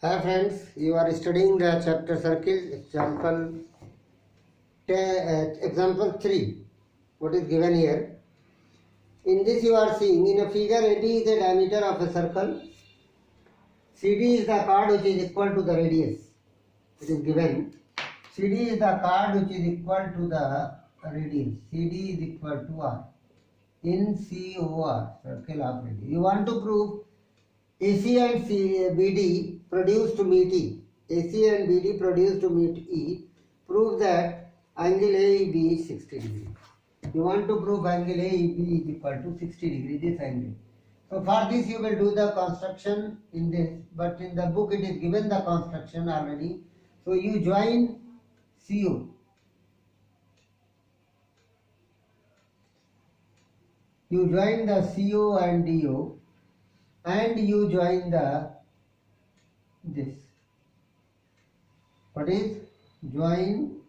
Hi friends, you are studying the chapter circle, example 3. What is given here? In this you are seeing in a figure AD is the diameter of a circle, CD is the chord which is equal to the radius. It is given. CD is the chord which is equal to the radius. CD is equal to R in COR, circle of radius. You want to prove AC and BD produced to meet E. AC and BD produced to meet E. Prove that angle AEB is 60 degree. You want to prove angle AEB is equal to 60 degree, this angle. So for this you will do the construction in this, but in the book it is given the construction already. So you join CO. You join the CO and DO and you join the this. What is join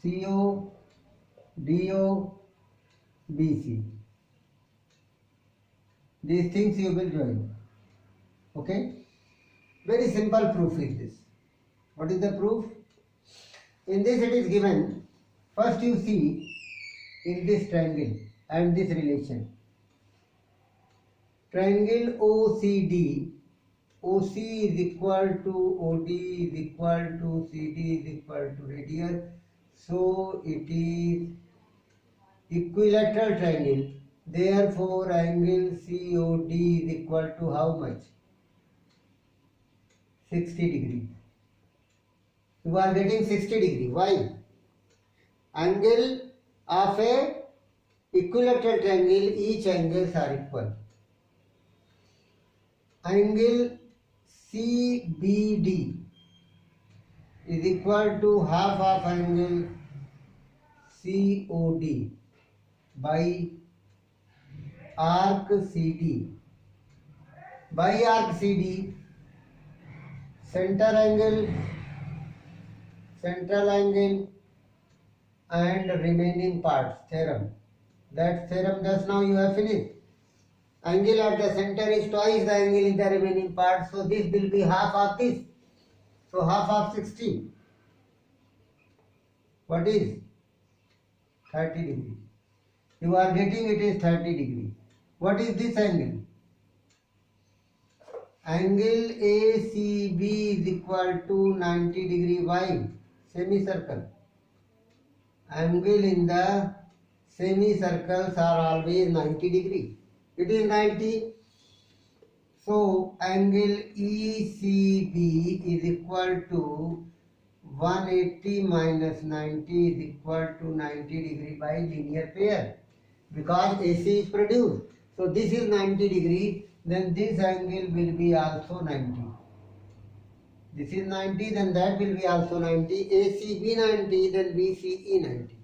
CO, DO, BC. These things you will join. Okay? Very simple proof is this. What is the proof? In this it is given. First you see in this triangle and this relation. Triangle OCD. OC is equal to OD is equal to CD is equal to radius. So it is equilateral triangle. Therefore angle COD is equal to how much? 60 degree. You are getting 60 degree. Why? Angle of a equilateral triangle, each angles are equal. Angle CBD is equal to half of angle COD by arc CD. By arc CD, central angle and remaining parts theorem. That theorem just now you have finished. Angle at the center is twice the angle in the remaining part, so this will be half of this. So half of 60. What is? 30 degree. You are getting it is 30 degree. What is this angle? Angle ACB is equal to 90 degree. Why? Semicircle. Angle in the semicircles are always 90 degree. It is 90. So angle ECB is equal to 180 minus 90 is equal to 90 degree by linear pair. Because AC is produced. So this is 90 degree, then this angle will be also 90. This is 90, then that will be also 90. ACB 90, then BCE 90.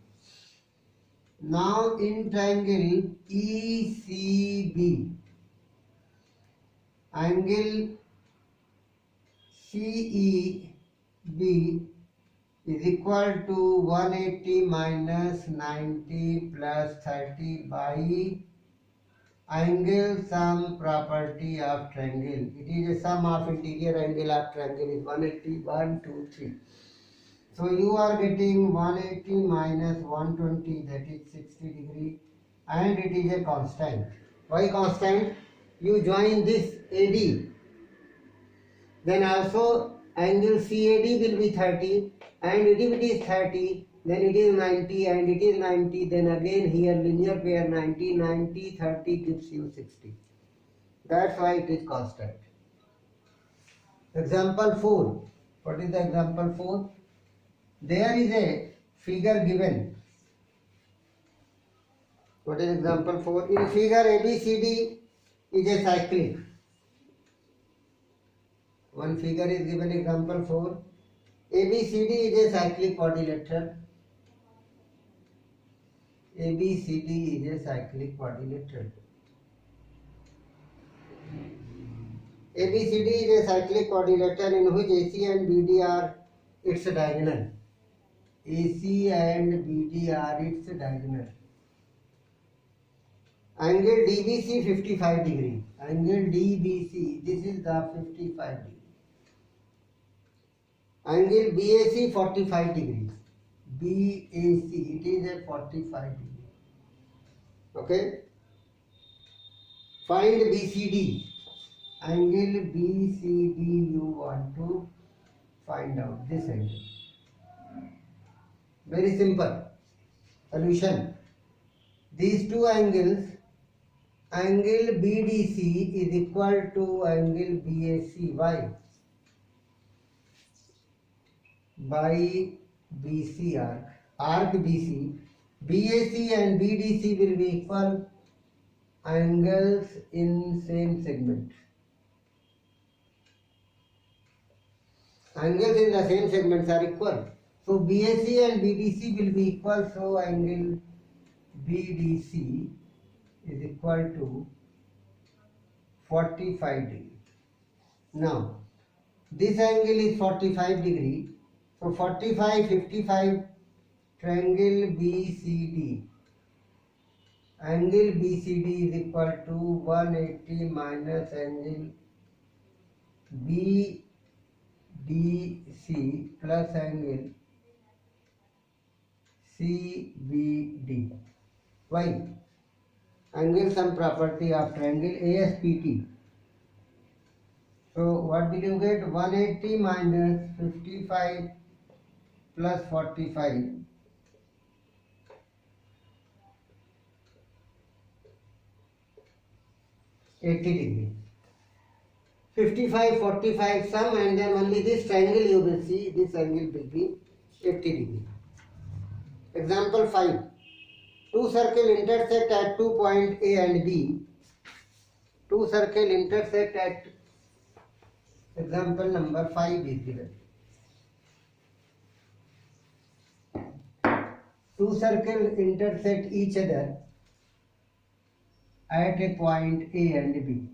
Now in triangle ECB, angle CEB is equal to 180 minus 90 plus 30 by angle sum property of triangle. It is a sum of interior angle of triangle is 180, 1, 2, 3. So you are getting 180 minus 120, that is 60 degree, and it is a constant. Why constant? You join this AD, then also angle CAD will be 30, and if it is 30, then it is 90, and it is 90, then again here linear pair 90, 90, 30 gives you 60. That's why it is constant. Example 4. What is the example 4? There is a figure given. What is example 4? In figure ABCD is a cyclic. One figure is given, example 4. ABCD is a cyclic quadrilateral. ABCD is a cyclic quadrilateral. ABCD is a cyclic quadrilateral in which AC and BD are its diagonal. AC and BD are its diagonal. Angle DBC 55 degree. Angle DBC, this is the 55 degree. Angle BAC 45 degrees. BAC, it is a 45 degree. Okay. Find BCD. Angle BCD you want to find out this angle. Very simple. Solution. These two angles, angle BDC is equal to angle BAC. Why? By BC arc BC, BAC and BDC will be equal angles in same segment. Angles in the same segments are equal. So BAC and BDC will be equal, so angle BDC is equal to 45 degree. Now, this angle is 45 degree. So 45, 55, triangle BCD. Angle BCD is equal to 180 minus angle BDC plus angle CBD. Why? Angle sum property of triangle ASPT. So what will you get? 180 minus 55 plus 45. 80 degree. 55, 45 sum, and then only this triangle you will see, this angle will be 80 degree. Example 5. Two circles intersect at 2 points A and B. Two circles intersect at, example number 5 is given. Two circles intersect each other at a point A and B.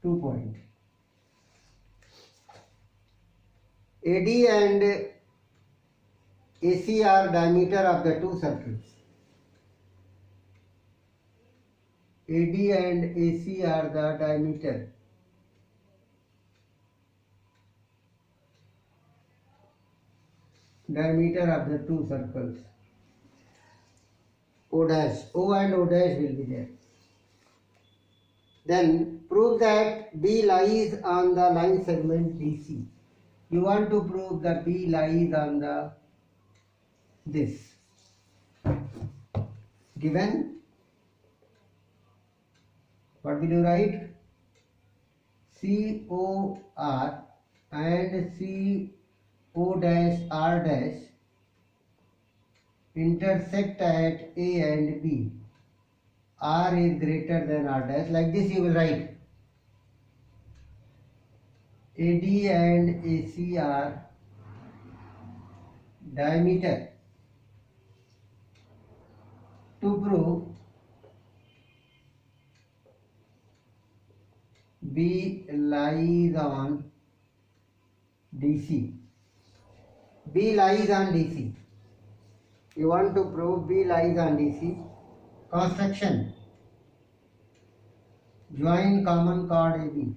2 points. AD and AC are diameter of the two circles. AD and AC are the diameter. Diameter of the two circles. O dash, O and O dash will be there. Then prove that B lies on the line segment DC. You want to prove that B lies on the this. Given, what will you write? COR and CO dash R dash intersect at A and B. R is greater than R dash. Like this you will write. AD and AC are diameter. To prove B lies on DC. B lies on DC. You want to prove B lies on DC. Construction. Join common chord AB.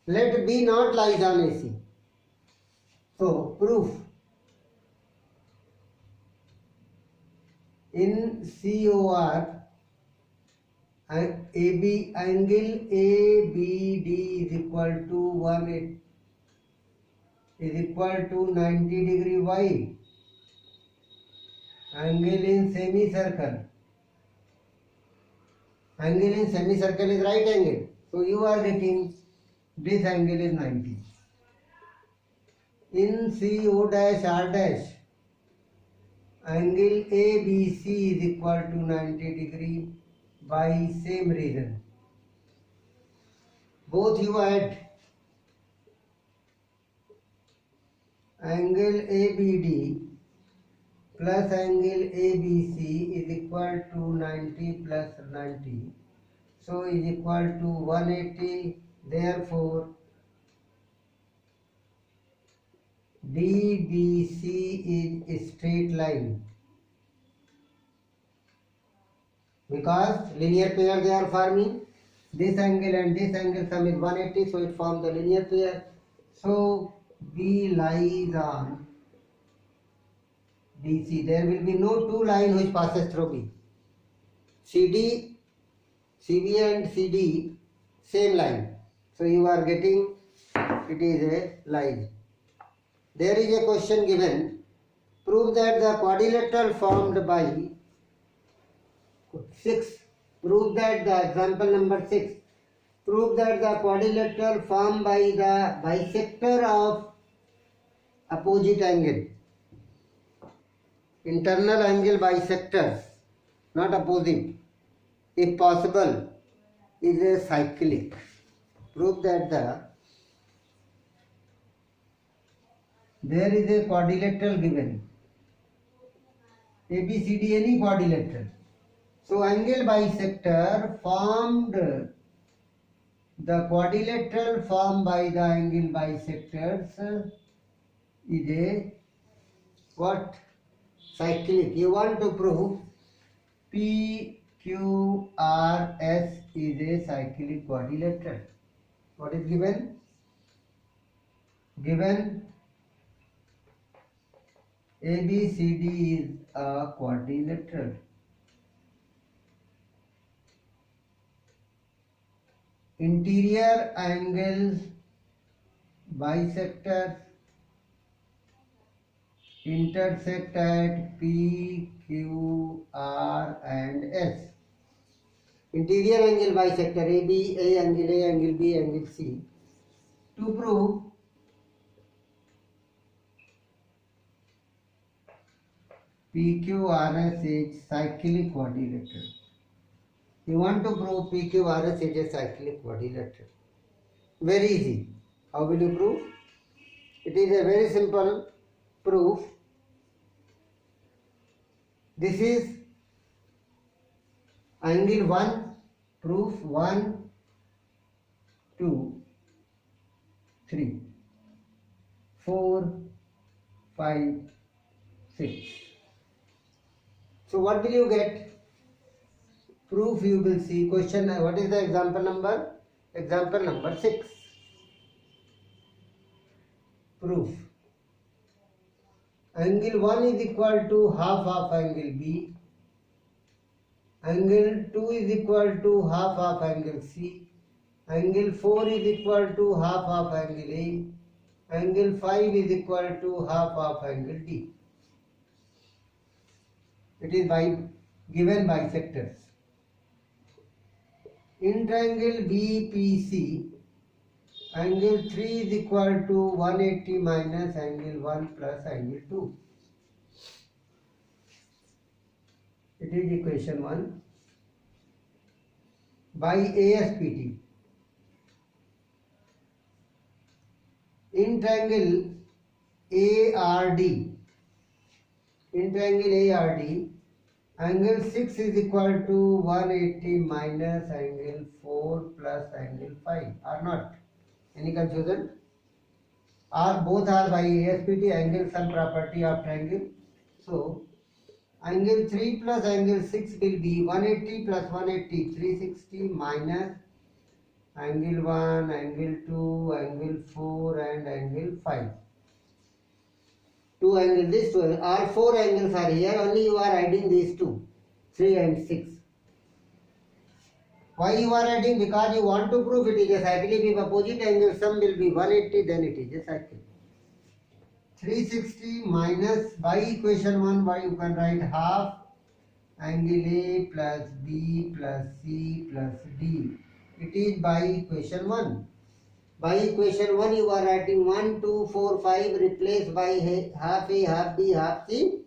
Let B not lies on AC. So, proof. In COR, AB angle ABD is equal to 180 is equal to 90 degree. Why? Angle in semicircle. Angle in semicircle is right angle. So you are getting this angle is 90. In CO dash R dash, angle ABC is equal to 90 degree by same reason. Both you add. Angle ABD plus angle ABC is equal to 90 plus 90. So is equal to 180. Therefore, DBC is a straight line because linear pair they are forming. This angle and this angle sum is 180, so it forms the linear pair. So B lies on DC. There will be no two line which passes through B. CD, CB and CD same line. So you are getting it is a line. There is a question given. Prove that the quadrilateral formed by 6. Prove that the example number 6. Prove that the quadrilateral formed by the bisector of opposite angle. Internal angle bisectors, not opposite, if possible, is a cyclic. Prove that there is a quadrilateral given. ABCD any quadrilateral. So angle bisector formed, the quadrilateral formed by the angle bisectors is a what? Cyclic. You want to prove PQRS is a cyclic quadrilateral. What is given? Given ABCD is a quadrilateral. Interior angles bisectors intersect at P, Q, R and S. Interior angle bisector AB, A angle A, angle B, angle C. To prove PQRS is cyclic quadrilateral. You want to prove PQRS is a cyclic quadrilateral. Very easy. How will you prove? It is a very simple proof. This is angle 1, proof 1, 2, 3, 4, 5, 6. So what will you get? Proof you will see. Question, what is the example number? Example number 6. Proof. Angle 1 is equal to half of angle B. Angle 2 is equal to half of angle C. Angle 4 is equal to half of angle A. Angle 5 is equal to half of angle D. It is given bisectors. In triangle BPC, angle 3 is equal to 180 minus angle 1 plus angle 2. It is equation 1. By ASPT. In triangle ARD, angle 6 is equal to 180 minus angle 4 plus angle 5. Or not? Any confusion? Or both are by ASPT, angle sum property of triangle. So, angle 3 plus angle 6 will be 180 plus 180, 360 minus angle 1, angle 2, angle 4 and angle 5. Two angles, these two, or four angles are here, only you are adding these two, 3 and 6. Why you are adding? Because you want to prove it is a cyclic. If opposite angle sum will be 180, then it is a cyclic. 360 minus, by equation 1, by you can write half angle A plus B plus C plus D. It is by equation 1. By equation 1 you are writing 1, 2, 4, 5 replaced by half A, half B, half C,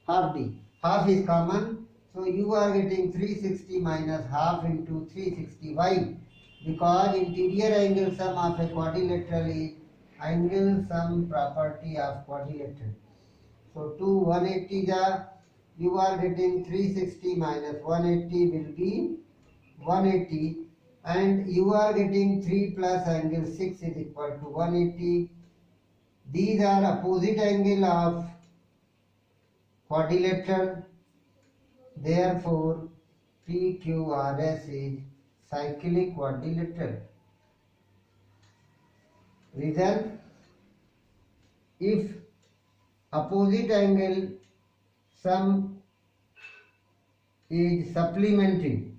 half D. Half is common. So you are getting 360 minus half into 360. Why? Because interior angle sum of a quadrilateral is angle sum property of quadrilateral. So 2 180 you are getting 360 minus 180 will be 180, and you are getting 3 plus angle 6 is equal to 180. These are opposite angle of quadrilateral. Therefore, PQRS is cyclic quadrilateral. Reason: if opposite angle sum is supplementary,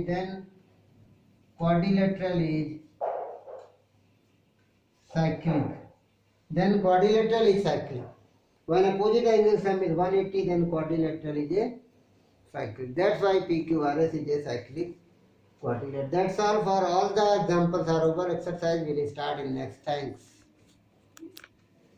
then quadrilateral is cyclic. When opposite angle sum is 180, then quadrilateral is a cyclic. That's why PQRS is a cyclic quadrilateral. That's all for all the examples are over. Exercise will start in next. Thanks.